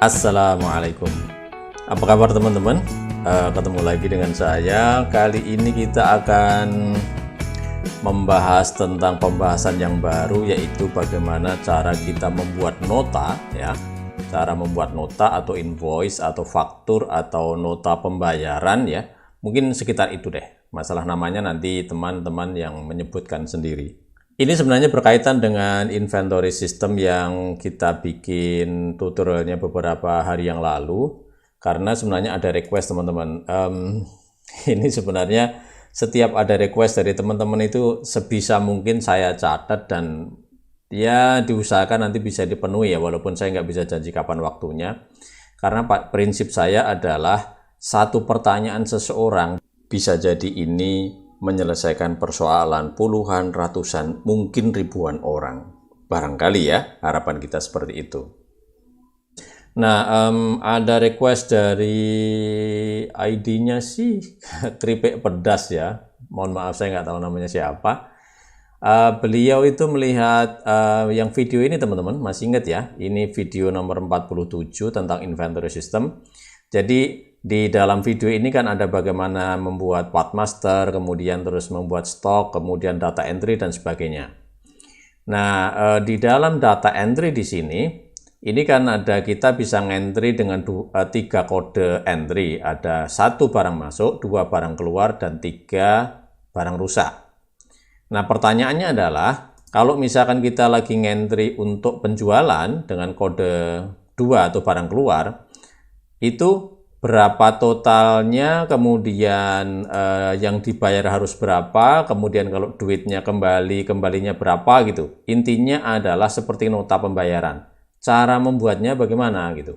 Assalamualaikum. Apa kabar teman-teman? Ketemu lagi dengan saya. Kali ini kita akan membahas tentang pembahasan yang baru, yaitu bagaimana cara kita membuat nota, ya. Cara membuat nota atau invoice atau faktur atau nota pembayaran, ya. Mungkin sekitar itu deh. Masalah namanya nanti teman-teman yang menyebutkan sendiri. Ini sebenarnya berkaitan dengan inventory system yang kita bikin tutorialnya beberapa hari yang lalu, karena sebenarnya ada request teman-teman. Ini sebenarnya setiap ada request dari teman-teman itu sebisa mungkin saya catat dan ya diusahakan nanti bisa dipenuhi ya, walaupun saya nggak bisa janji kapan waktunya. Karena prinsip saya adalah satu pertanyaan seseorang bisa jadi ini menyelesaikan persoalan puluhan, ratusan, mungkin ribuan orang. Barangkali ya, harapan kita seperti itu. Nah, ada request dari ID-nya sih keripik pedas ya. Mohon maaf saya nggak tahu namanya siapa. Beliau itu melihat yang video ini teman-teman, masih ingat ya? Ini video nomor 47 tentang inventory system. Jadi di dalam video ini kan ada bagaimana membuat part master, kemudian terus membuat stok, kemudian data entry dan sebagainya. Nah, di dalam data entry di sini, ini kan ada kita bisa ngentry dengan 3 kode entry. Ada 1 barang masuk, 2 barang keluar, dan 3 barang rusak. Nah, pertanyaannya adalah, kalau misalkan kita lagi ngentry untuk penjualan dengan kode 2 atau barang keluar, itu berapa totalnya, kemudian yang dibayar harus berapa, kemudian kalau duitnya kembalinya berapa gitu. Intinya adalah seperti nota pembayaran. Cara membuatnya bagaimana gitu.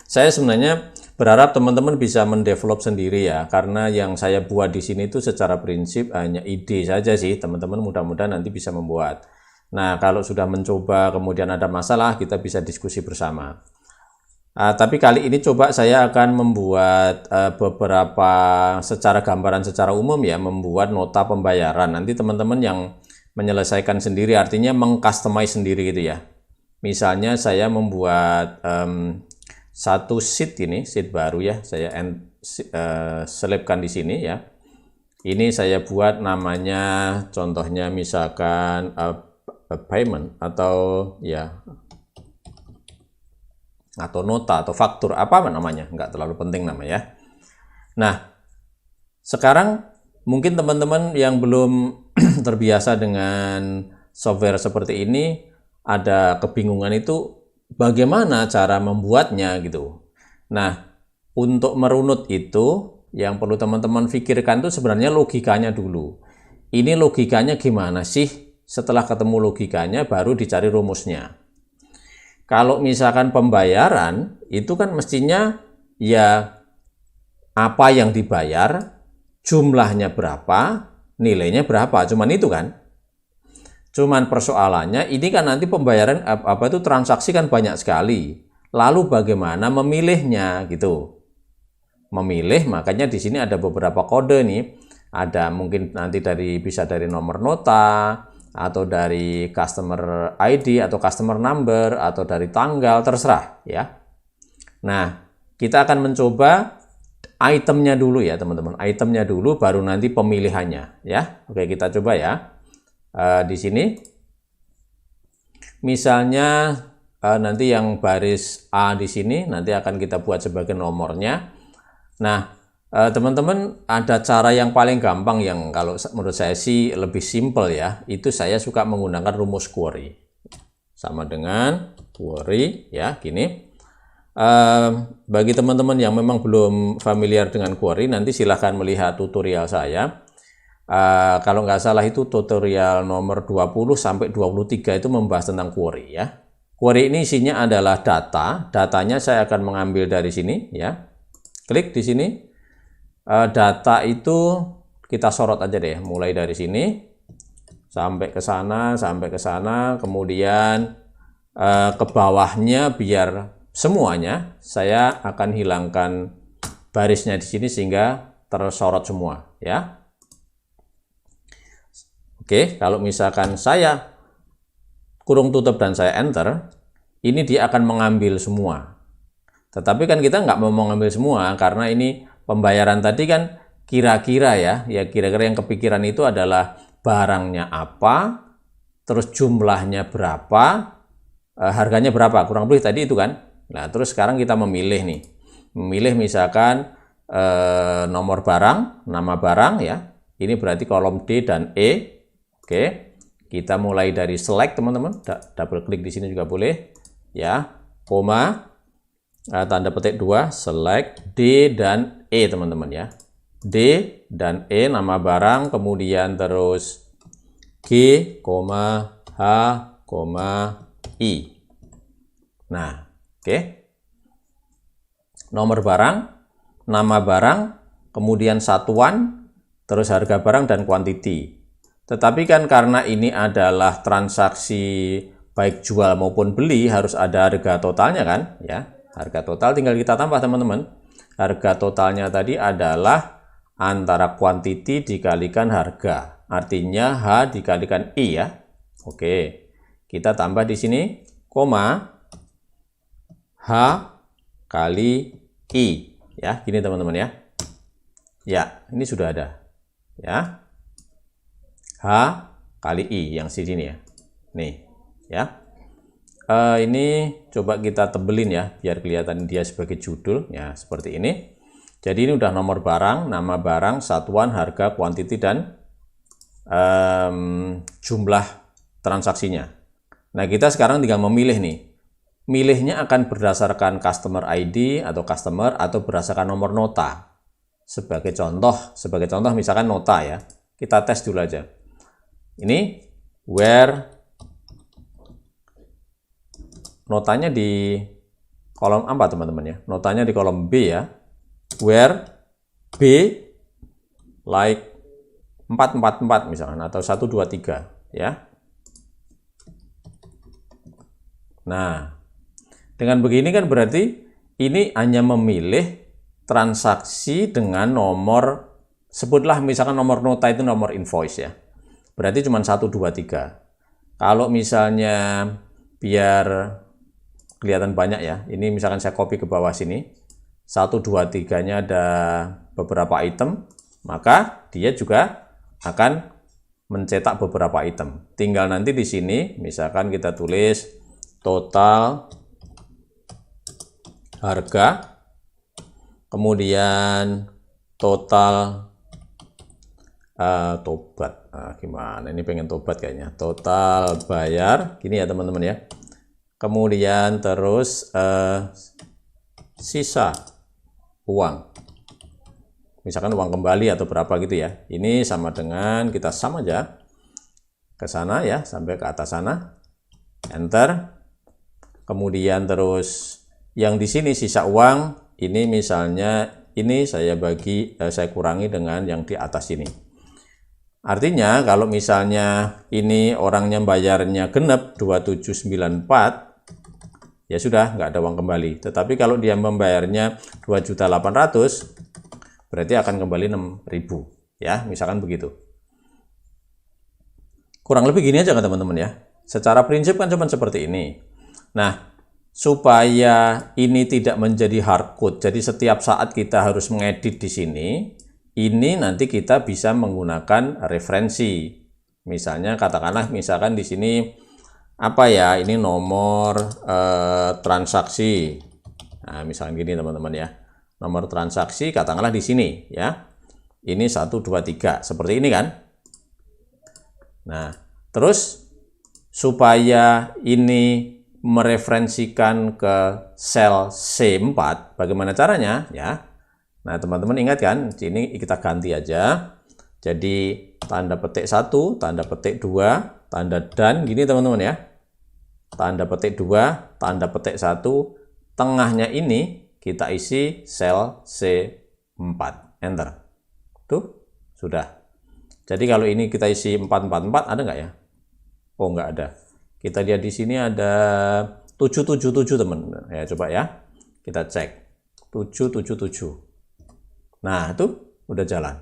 Saya sebenarnya berharap teman-teman bisa mendevelop sendiri ya, karena yang saya buat di sini itu secara prinsip hanya ide saja sih. Teman-teman mudah-mudahan nanti bisa membuat. Nah, kalau sudah mencoba kemudian ada masalah, kita bisa diskusi bersama. Tapi kali ini coba saya akan membuat beberapa secara gambaran secara umum ya, membuat nota pembayaran. Nanti teman-teman yang menyelesaikan sendiri, artinya mengcustomize sendiri gitu ya. Misalnya saya membuat satu sheet ini, sheet baru ya, saya selipkan di sini ya. Ini saya buat namanya, contohnya misalkan payment atau ya, atau nota atau faktur, apa namanya, nggak terlalu penting namanya. Nah, sekarang mungkin teman-teman yang belum terbiasa dengan software seperti ini ada kebingungan itu bagaimana cara membuatnya gitu. Nah, untuk merunut itu yang perlu teman-teman pikirkan itu sebenarnya logikanya dulu. Ini logikanya gimana sih? Setelah ketemu logikanya baru dicari rumusnya. Kalau misalkan pembayaran, itu kan mestinya ya apa yang dibayar, jumlahnya berapa, nilainya berapa, cuman itu kan. Cuman persoalannya, ini kan nanti pembayaran itu transaksi kan banyak sekali. Lalu bagaimana memilihnya gitu. Memilih, makanya di sini ada beberapa kode nih. Ada mungkin nanti bisa dari nomor nota, atau dari customer ID atau customer number atau dari tanggal, terserah ya. Nah, kita akan mencoba itemnya dulu ya teman-teman. Itemnya dulu baru nanti pemilihannya ya. Oke, kita coba ya. Di sini misalnya nanti yang baris A di sini nanti akan kita buat sebagai nomornya. Nah, teman-teman ada cara yang paling gampang yang kalau menurut saya sih lebih simple ya, itu saya suka menggunakan rumus query sama dengan query ya gini. Bagi teman-teman yang memang belum familiar dengan query, nanti silahkan melihat tutorial saya. Kalau nggak salah itu tutorial nomor 20 sampai 23 itu membahas tentang query ya. Query ini isinya adalah datanya saya akan mengambil dari sini ya. Klik di sini. Data itu kita sorot aja deh, mulai dari sini sampai ke sana, kemudian ke bawahnya biar semuanya saya akan hilangkan barisnya di sini sehingga tersorot semua ya. Oke, kalau misalkan saya kurung tutup dan saya enter, ini dia akan mengambil semua. Tetapi kan kita nggak mau mengambil semua, karena ini pembayaran tadi kan kira-kira ya kira-kira yang kepikiran itu adalah barangnya apa, terus jumlahnya berapa, harganya berapa, kurang lebih tadi itu kan. Nah, terus sekarang kita memilih nih. Memilih misalkan nomor barang, nama barang ya. Ini berarti kolom D dan E. Oke. Kita mulai dari select teman-teman. Double klik di sini juga boleh ya. Koma tanda petik 2, select D dan E teman-teman ya. D dan E nama barang, kemudian terus G, H, I. Nah, oke. Nomor barang, nama barang, kemudian satuan, terus harga barang dan quantity. Tetapi kan karena ini adalah transaksi baik jual maupun beli, harus ada harga totalnya kan ya. Harga total tinggal kita tambah teman-teman. Harga totalnya tadi adalah antara quantity dikalikan harga. Artinya H dikalikan I ya. Oke. Kita tambah di sini koma H kali I ya. Gini teman-teman ya. Ya, ini sudah ada. Ya. H kali I yang sini ya. Nih, ya. Ini coba kita tebelin ya, biar kelihatan dia sebagai judul ya, seperti ini. Jadi ini udah nomor barang, nama barang, satuan, harga, quantity, dan jumlah transaksinya. Nah, kita sekarang tinggal memilih nih. Milihnya akan berdasarkan customer ID atau customer atau berdasarkan nomor nota. Sebagai contoh misalkan nota ya. Kita tes dulu aja. Ini where notanya di kolom apa teman-teman ya? Notanya di kolom B ya. Where B like 444 misalkan atau 123 ya. Nah, dengan begini kan berarti ini hanya memilih transaksi dengan nomor, sebutlah misalkan nomor nota itu nomor invoice ya. Berarti cuma 123. Kalau misalnya biar kelihatan banyak ya, ini misalkan saya copy ke bawah sini, 123-nya ada beberapa item, maka dia juga akan mencetak beberapa item. Tinggal nanti di sini misalkan kita tulis total harga, kemudian total tobat. Gimana ini, pengen tobat kayaknya. Total bayar, gini ya teman-teman ya. Kemudian terus sisa uang, misalkan uang kembali atau berapa gitu ya. Ini sama dengan kita sama aja ke sana ya, sampai ke atas sana, enter. Kemudian terus yang di sini sisa uang, ini misalnya ini saya kurangi dengan yang di atas ini. Artinya kalau misalnya ini orangnya bayarnya genep 2794, ya sudah, nggak ada uang kembali. Tetapi kalau dia membayarnya 2.800.000, berarti akan kembali 6.000 ya, misalkan begitu. Kurang lebih gini aja kan teman-teman ya. Secara prinsip kan cuma seperti ini. Nah, supaya ini tidak menjadi hardcode, jadi setiap saat kita harus mengedit di sini, ini nanti kita bisa menggunakan referensi. Misalnya katakanlah misalkan di sini apa ya, ini nomor transaksi. Nah, misalkan gini teman-teman ya. Nomor transaksi katakanlah di sini ya. Ini 123 seperti ini kan. Nah, terus supaya ini mereferensikan ke sel C4, bagaimana caranya ya? Nah, teman-teman ingat kan, ini kita ganti aja. Jadi tanda petik 1, tanda petik 2, tanda dan gini teman-teman ya. Tanda petik 2, tanda petik 1, tengahnya ini kita isi sel C4, enter. Tuh, sudah. Jadi kalau ini kita isi 444, ada nggak ya? Oh, nggak ada. Kita lihat di sini ada 777 teman. Ya, coba ya. Kita cek. 777. Nah, itu udah jalan.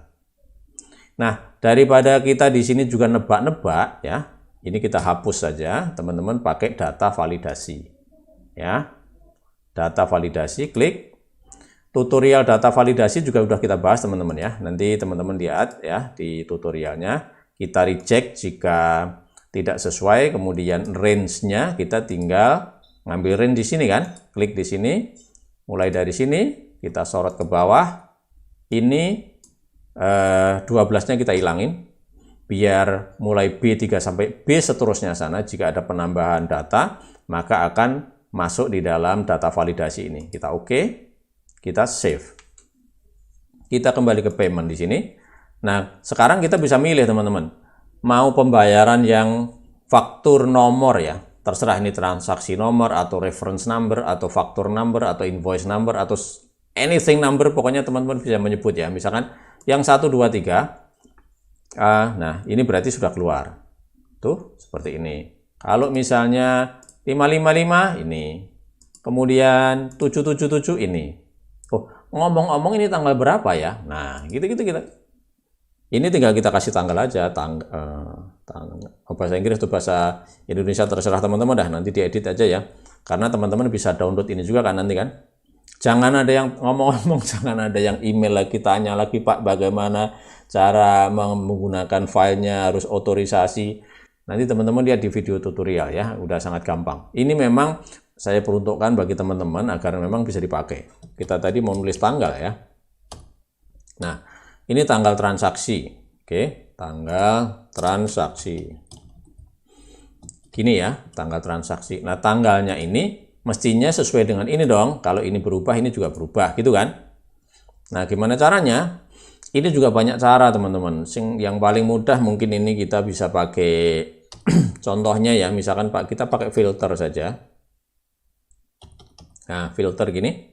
Nah, daripada kita di sini juga nebak-nebak ya. Ini kita hapus saja, teman-teman pakai data validasi. ya. Data validasi, klik. Tutorial data validasi juga sudah kita bahas teman-teman ya. Nanti teman-teman lihat ya di tutorialnya. Kita reject jika tidak sesuai, kemudian range-nya kita tinggal ngambil range di sini kan. Klik di sini. Mulai dari sini kita sorot ke bawah. Ini 12-nya kita hilangin. Biar mulai B3 sampai B seterusnya sana, jika ada penambahan data, maka akan masuk di dalam data validasi ini. Kita oke, kita save. Kita kembali ke payment di sini. Nah, sekarang kita bisa milih teman-teman. Mau pembayaran yang faktur nomor ya. Terserah ini transaksi nomor, atau reference number, atau faktur number, atau invoice number, atau anything number. Pokoknya teman-teman bisa menyebut ya. Misalkan yang 1, 2, 3. Nah, ini berarti sudah keluar. Tuh, seperti ini. Kalau misalnya 555 ini. Kemudian 777 ini. Oh, ngomong-ngomong ini tanggal berapa ya? Nah, gitu-gitu kita. Ini tinggal kita kasih tanggal aja, bahasa Inggris atau bahasa Indonesia terserah teman-teman dah, nanti diedit aja ya. Karena teman-teman bisa download ini juga kan nanti kan. Jangan ada yang ngomong-ngomong, jangan ada yang email lagi, tanya lagi Pak bagaimana cara menggunakan filenya, harus otorisasi. Nanti teman-teman lihat di video tutorial ya, udah sangat gampang. Ini memang saya peruntukkan bagi teman-teman agar memang bisa dipakai. Kita tadi mau nulis tanggal ya. Nah, ini tanggal transaksi. Oke, tanggal transaksi. Gini ya, tanggal transaksi. Nah, tanggalnya ini mestinya sesuai dengan ini dong. Kalau ini berubah, ini juga berubah, gitu kan? Nah, gimana caranya? Ini juga banyak cara, teman-teman. Yang paling mudah mungkin ini kita bisa pakai contohnya ya, misalkan Pak kita pakai filter saja. Nah, filter gini.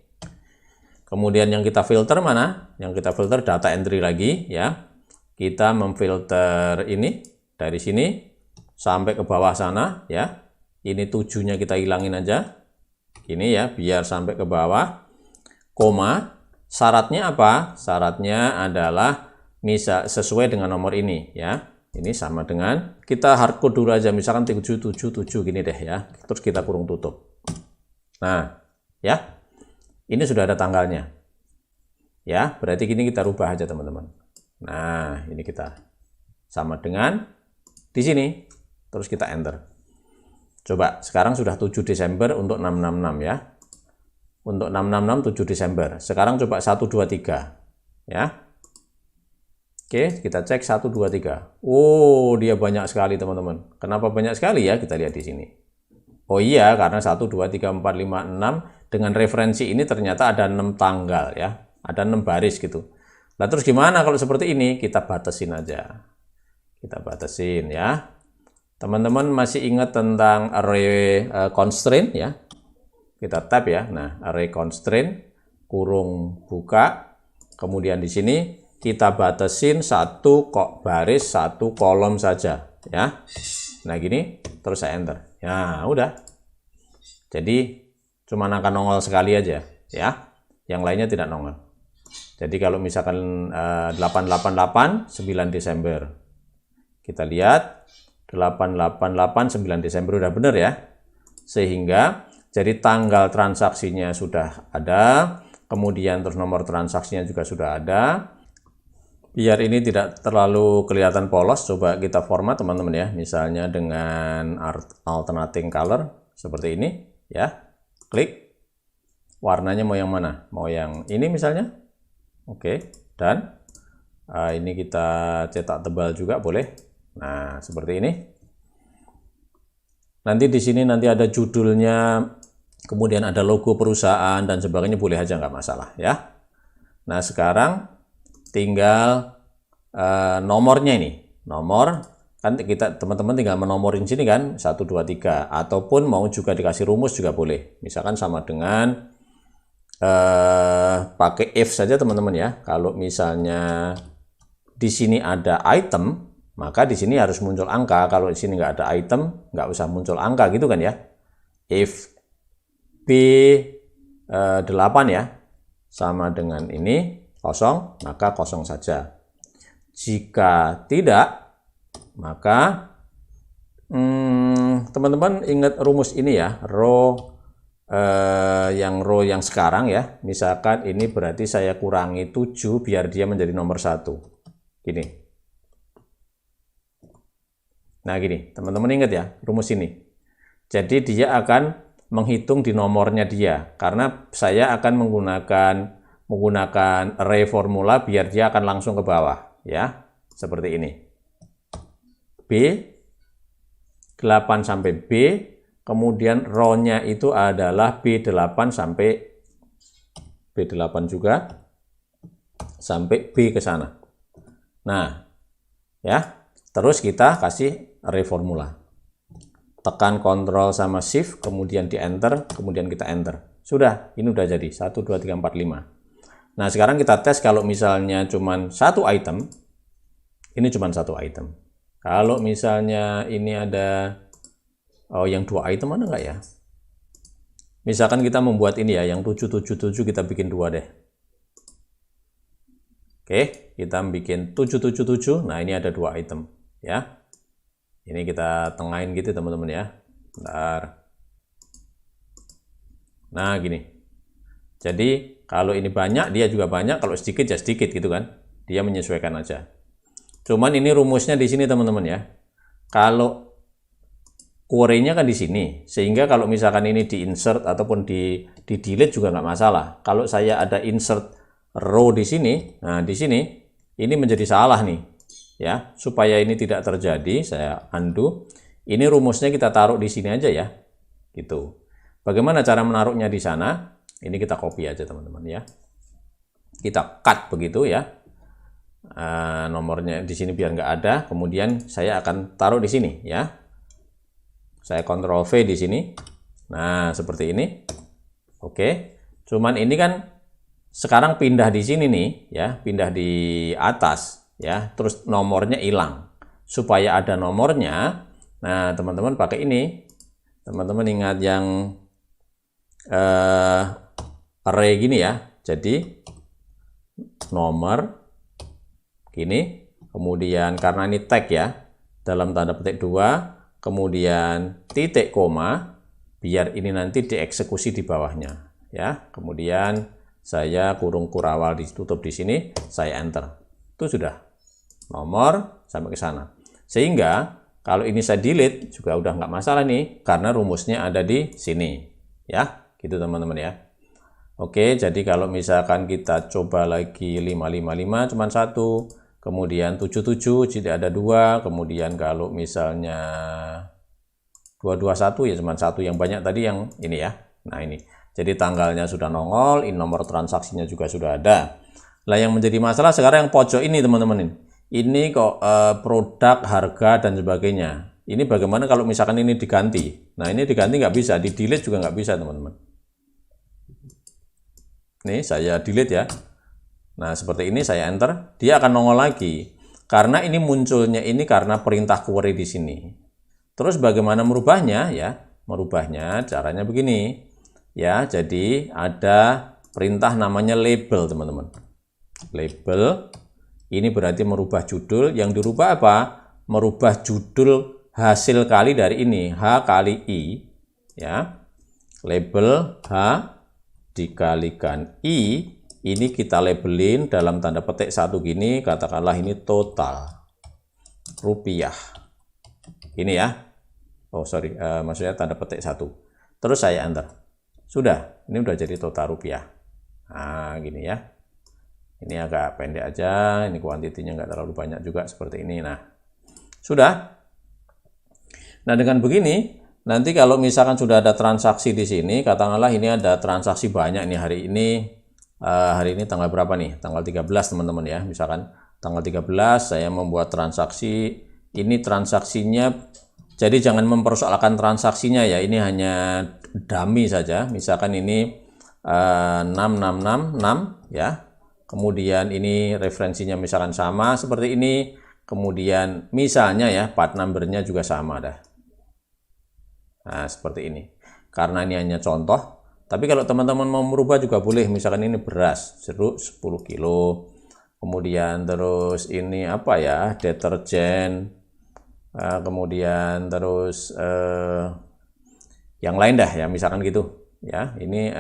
Kemudian yang kita filter mana? Yang kita filter data entry lagi ya. Kita memfilter ini dari sini sampai ke bawah sana ya. Ini 7-nya kita hilangin aja. Ini ya, biar sampai ke bawah. Koma. Syaratnya apa? Syaratnya adalah sesuai dengan nomor ini ya. Ini sama dengan kita hardcode dulu aja, misalkan 777 gini deh ya. Terus kita kurung tutup. Nah, ya. Ini sudah ada tanggalnya. Ya, berarti gini kita rubah aja teman-teman. Nah, ini kita sama dengan di sini. Terus kita enter. Coba, sekarang sudah 7 Desember untuk 666 ya. Untuk 666 7 Desember. Sekarang coba 1, 2, 3. Ya. Oke, kita cek 1, 2, 3. Oh, dia banyak sekali teman-teman. Kenapa banyak sekali ya? Kita lihat di sini. Oh iya, karena 1, 2, 3, 4, 5, 6. Dengan referensi ini ternyata ada 6 tanggal ya. Ada 6 baris gitu. Nah, terus gimana kalau seperti ini? Kita batasin aja. Kita batasin ya. Teman-teman masih ingat tentang array constraint ya? Kita tab ya. Nah, array constraint kurung buka. Kemudian di sini kita batasin 1 baris 1 kolom saja ya. Nah, gini terus saya enter. Ya, udah. Jadi cuma akan nongol sekali aja ya. Yang lainnya tidak nongol. Jadi kalau misalkan 888 9 Desember. Kita lihat 888 9 Desember udah benar ya. Sehingga jadi tanggal transaksinya sudah ada, kemudian terus nomor transaksinya juga sudah ada. Biar ini tidak terlalu kelihatan polos, coba kita format teman-teman ya. Misalnya dengan alternating color seperti ini ya. Klik. Warnanya mau yang mana? Mau yang ini misalnya? Oke, dan ini kita cetak tebal juga boleh. Nah, seperti ini. Nanti di sini nanti ada judulnya, kemudian ada logo perusahaan dan sebagainya, boleh aja nggak masalah ya. Nah, sekarang tinggal nomornya ini. Nomor kan kita teman-teman tinggal menomorin sini kan 1 2 3, ataupun mau juga dikasih rumus juga boleh. Misalkan sama dengan pakai if saja teman-teman ya. Kalau misalnya di sini ada item, maka di sini harus muncul angka. Kalau di sini nggak ada item, nggak usah muncul angka gitu kan ya. If B8 ya sama dengan ini 0, maka 0 saja. Jika tidak, maka teman-teman ingat rumus ini ya, row yang row yang sekarang ya, misalkan ini berarti saya kurangi 7 biar dia menjadi nomor 1 gini. Nah gini, teman-teman ingat ya rumus ini. Jadi dia akan menghitung di nomornya dia, karena saya akan menggunakan array formula biar dia akan langsung ke bawah ya, seperti ini. B 8 sampai B, kemudian row-nya itu adalah B8 sampai B8 juga sampai B ke sana. Nah, ya. Terus kita kasih array formula. Tekan Ctrl sama Shift, kemudian di Enter, kemudian kita Enter. Sudah, ini udah jadi 1 2 3 4 5. Nah, sekarang kita tes kalau misalnya cuma satu item. Ini cuma satu item. Kalau misalnya ini ada yang 2 item ada nggak ya? Misalkan kita membuat ini ya, yang 777 kita bikin 2 deh. Oke, kita bikin 777. Nah, ini ada 2 item ya. Ini kita tengahin gitu teman-teman ya. Bentar. Nah, gini. Jadi, kalau ini banyak, dia juga banyak. Kalau sedikit ya sedikit gitu kan. Dia menyesuaikan aja. Cuman ini rumusnya di sini teman-teman ya. Kalau query-nya kan di sini, sehingga kalau misalkan ini di insert ataupun di delete juga nggak masalah. Kalau saya ada insert row di sini, nah di sini ini menjadi salah nih. Ya, supaya ini tidak terjadi, saya undo. Ini rumusnya kita taruh di sini aja ya. Gitu. Bagaimana cara menaruhnya di sana? Ini kita copy aja teman-teman ya. Kita cut begitu ya. Nomornya di sini biar nggak ada, kemudian saya akan taruh di sini ya. Saya Ctrl V di sini. Nah, seperti ini. Oke. Cuman ini kan sekarang pindah di sini nih ya, pindah di atas ya, terus nomornya hilang. Supaya ada nomornya. Nah, teman-teman pakai ini. Teman-teman ingat yang array gini ya. Jadi nomor gini, kemudian karena ini tag ya, dalam tanda petik 2, kemudian titik koma, biar ini nanti dieksekusi di bawahnya ya. Kemudian saya kurung kurawal ditutup di sini, saya enter. Itu sudah nomor sampai ke sana. Sehingga kalau ini saya delete juga udah nggak masalah nih, karena rumusnya ada di sini ya. Gitu teman-teman ya. Oke, jadi kalau misalkan kita coba lagi 555 cuma 1, kemudian 77 jadi ada 2, kemudian kalau misalnya 221 ya cuma 1, yang banyak tadi yang ini ya. Nah ini, jadi tanggalnya sudah nongol, ini nomor transaksinya juga sudah ada. Lah yang menjadi masalah sekarang yang pojok ini teman-teman ini kok produk, harga dan sebagainya. Ini bagaimana kalau misalkan ini diganti? Nah ini diganti nggak bisa, di delete juga nggak bisa teman-teman. Nih saya delete ya. Nah seperti ini saya enter, dia akan nongol lagi. Karena ini munculnya ini karena perintah query di sini. Terus bagaimana merubahnya ya? Merubahnya caranya begini. Ya, jadi ada perintah namanya label teman-teman. Label ini berarti merubah judul. Yang dirubah apa? Merubah judul hasil kali dari ini, H kali I ya. Label H dikalikan I, ini kita labelin dalam tanda petik 1 gini, katakanlah ini total rupiah. Ini ya. Oh sorry, maksudnya tanda petik 1. Terus saya enter. Sudah, ini udah jadi total rupiah. Nah, gini ya. Ini agak pendek aja, ini kuantitinya nggak terlalu banyak juga seperti ini. Nah, sudah. Nah, dengan begini, nanti kalau misalkan sudah ada transaksi di sini, katakanlah ini ada transaksi banyak nih hari ini tanggal berapa nih? Tanggal 13 teman-teman ya. Misalkan tanggal 13 saya membuat transaksi, ini transaksinya, jadi jangan mempersoalkan transaksinya ya, ini hanya dummy saja. Misalkan ini 6666 ya. Kemudian ini referensinya misalkan sama seperti ini, kemudian misalnya ya part number-nya juga sama dah. Nah seperti ini, karena ini hanya contoh, tapi kalau teman-teman mau merubah juga boleh. Misalkan ini beras jeruk 10 kilo, kemudian terus ini apa ya, deterjen, kemudian terus yang lain dah ya, misalkan gitu ya. Ini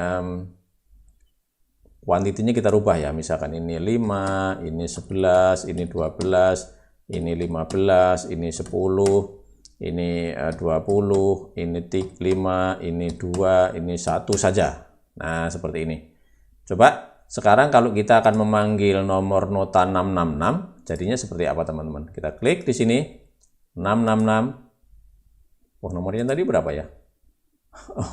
kuantitinya kita rubah ya, misalkan ini 5, ini 11, ini 12, ini 15, ini 10, ini 20, ini 5, ini 2, ini 1 saja. Nah, seperti ini. Coba sekarang kalau kita akan memanggil nomor nota 666, jadinya seperti apa teman-teman? Kita klik di sini, 666. Oh, nomornya tadi berapa ya?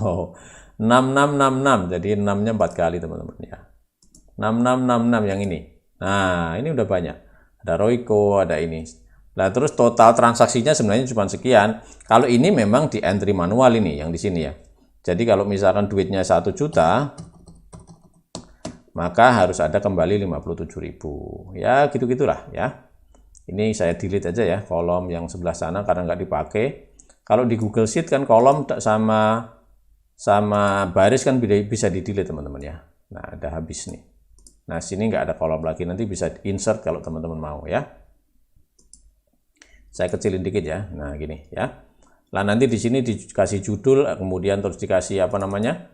Oh, 6666, jadi 6-nya 4 kali teman-teman ya. 6666 yang ini. Nah, ini udah banyak. Ada Royco, ada ini. Nah, terus total transaksinya sebenarnya cuma sekian. Kalau ini memang di entry manual ini, yang di sini ya. Jadi kalau misalkan duitnya 1 juta, maka harus ada kembali 57.000. Ya, gitu-gitulah ya. Ini saya delete aja ya, kolom yang sebelah sana karena nggak dipakai. Kalau di Google Sheet kan kolom sama baris kan bisa di-delete teman-teman ya. Nah, ada habis nih. Nah, sini nggak ada kolom lagi, nanti bisa insert kalau teman-teman mau ya. Saya kecilin dikit ya. Nah, gini ya. Nah, nanti di sini dikasih judul, kemudian terus dikasih apa namanya?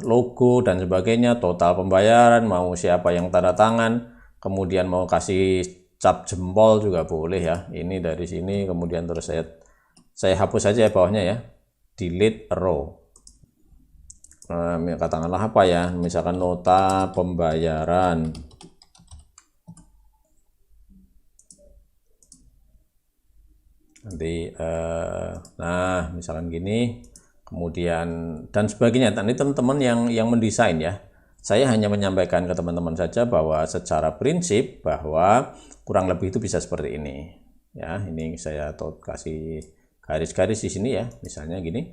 Logo dan sebagainya, total pembayaran, mau siapa yang tanda tangan, kemudian mau kasih cap jempol juga boleh ya. Ini dari sini, kemudian terus saya hapus saja ya bawahnya ya. Delete row. Katakanlah apa ya, misalkan nota pembayaran. Nanti nah misalkan gini, kemudian dan sebagainya. Nanti teman-teman yang mendesain ya, saya hanya menyampaikan ke teman-teman saja bahwa secara prinsip bahwa kurang lebih itu bisa seperti ini ya. Ini saya kasih garis-garis di sini ya, misalnya gini,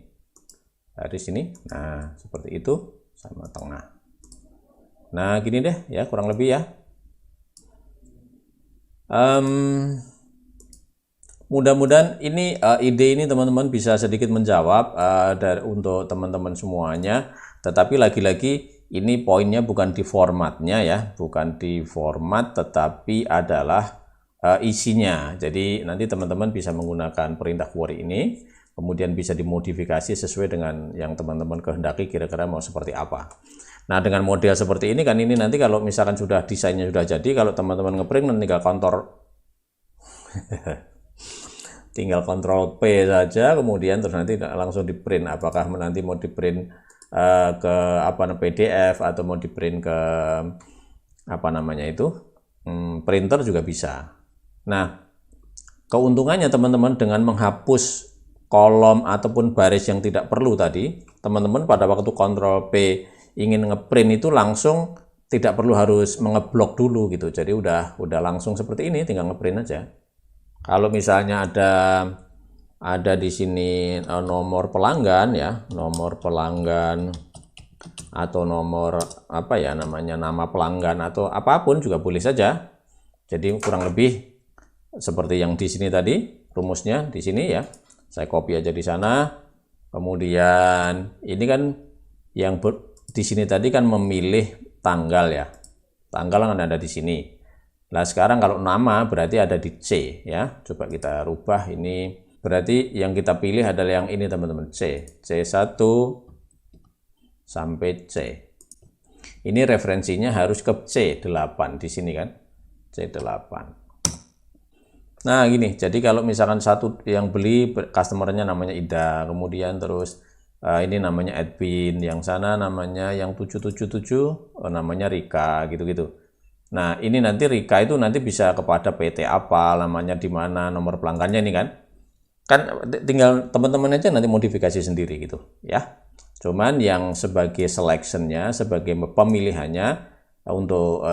garis ini. Nah, seperti itu sama tengah. Nah, gini deh ya, kurang lebih ya. Mudah-mudahan ini ide ini teman-teman bisa sedikit menjawab untuk teman-teman semuanya. Tetapi lagi-lagi ini poinnya bukan di formatnya ya, bukan di format, tetapi adalah isinya. Jadi nanti teman-teman bisa menggunakan perintah query ini, kemudian bisa dimodifikasi sesuai dengan yang teman-teman kehendaki kira-kira mau seperti apa. Nah, dengan model seperti ini kan, ini nanti kalau misalkan sudah desainnya sudah jadi, kalau teman-teman ngeprint tinggal Ctrl P saja, kemudian terus nanti langsung di print. Apakah nanti mau di print ke PDF atau mau di print ke apa namanya itu printer juga bisa. Nah, keuntungannya teman-teman dengan menghapus kolom ataupun baris yang tidak perlu tadi, teman-teman pada waktu Ctrl P ingin ngeprint itu langsung tidak perlu harus mengeblok dulu gitu. Jadi udah langsung seperti ini, tinggal ngeprint aja. Kalau misalnya ada di sini nomor pelanggan ya, nomor pelanggan atau nomor apa ya namanya, nama pelanggan atau apapun juga boleh saja. Jadi kurang lebih seperti yang di sini tadi, rumusnya di sini ya. Saya copy aja di sana. Kemudian ini kan yang di sini tadi kan memilih tanggal ya. Tanggal kan ada di sini. Nah, sekarang kalau nama berarti ada di C ya. Coba kita rubah ini. Berarti yang kita pilih adalah yang ini teman-teman, C1 sampai C. Ini referensinya harus ke C8 di sini kan. C8. Nah, gini. Jadi kalau misalkan satu yang beli customernya namanya Ida, kemudian terus ini namanya admin, yang sana namanya yang 777 namanya Rika gitu-gitu. Nah, ini nanti Rika itu nanti bisa kepada PT apa, namanya di mana, nomor pelanggannya ini kan. Kan tinggal teman-teman aja nanti modifikasi sendiri gitu ya. Cuman yang sebagai selectionnya, sebagai pemilihannya untuk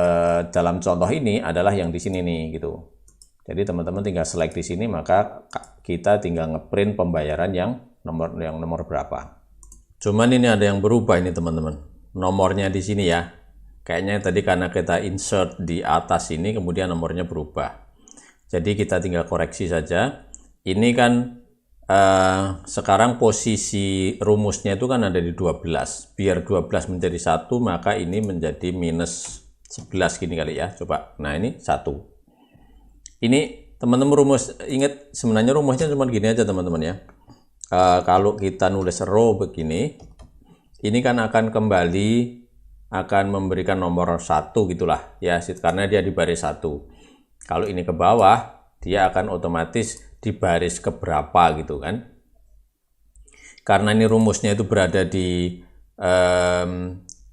dalam contoh ini adalah yang di sini nih gitu. Jadi teman-teman tinggal select di sini, maka kita tinggal ngeprint pembayaran yang nomor berapa. Cuman ini ada yang berubah ini teman-teman. Nomornya di sini ya. Kayaknya tadi karena kita insert di atas ini, kemudian nomornya berubah. Jadi kita tinggal koreksi saja. Ini kan sekarang posisi rumusnya itu kan ada di 12. Biar 12 menjadi 1, maka ini menjadi minus 11 gini kali ya. Coba. Nah, ini 1. Ini teman-teman rumus, ingat sebenarnya rumusnya cuma gini aja teman-teman ya. Kalau kita nulis row begini, ini kan akan kembali akan memberikan nomor 1 gitulah ya, karena dia di baris 1. Kalau ini ke bawah, dia akan otomatis di baris keberapa gitu kan. Karena ini rumusnya itu berada di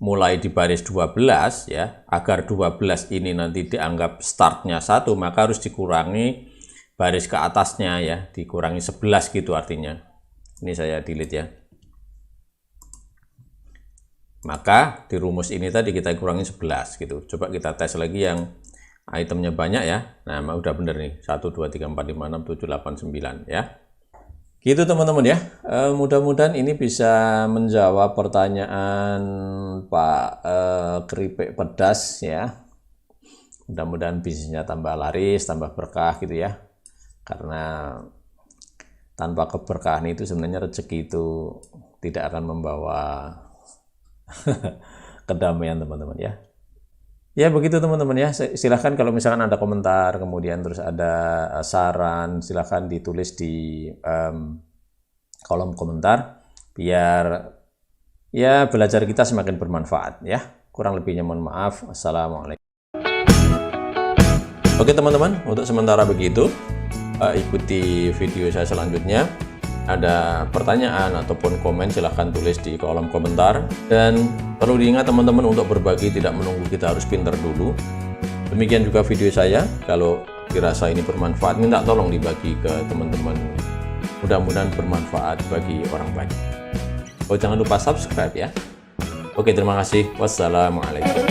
mulai di baris 12 ya, agar 12 ini nanti dianggap startnya 1, maka harus dikurangi baris ke atasnya ya, dikurangi 11 gitu artinya. Ini saya delete ya. Maka di rumus ini tadi kita kurangi 11 gitu. Coba kita tes lagi yang itemnya banyak ya. Nah, udah bener nih. 1, 2, 3, 4, 5, 6, 7, 8, 9 ya. Gitu teman-teman ya. Mudah-mudahan ini bisa menjawab pertanyaan Pak Keripik Pedas ya. Mudah-mudahan bisnisnya tambah laris, tambah berkah gitu ya. Karena tanpa keberkahan itu sebenarnya rezeki itu tidak akan membawa kedamaian teman-teman ya. Ya begitu teman-teman ya. Silahkan kalau misalkan ada komentar, kemudian terus ada saran, silahkan ditulis di kolom komentar biar ya belajar kita semakin bermanfaat ya. Kurang lebihnya mohon maaf. Assalamualaikum. Oke teman-teman, untuk sementara begitu. Ikuti video saya selanjutnya. Ada pertanyaan ataupun komen silahkan tulis di kolom komentar, dan perlu diingat teman-teman untuk berbagi tidak menunggu kita harus pinter dulu. Demikian juga video saya, kalau dirasa ini bermanfaat minta tolong dibagi ke teman-teman, mudah-mudahan bermanfaat bagi orang banyak. Oh jangan lupa subscribe ya. Oke terima kasih, wassalamualaikum.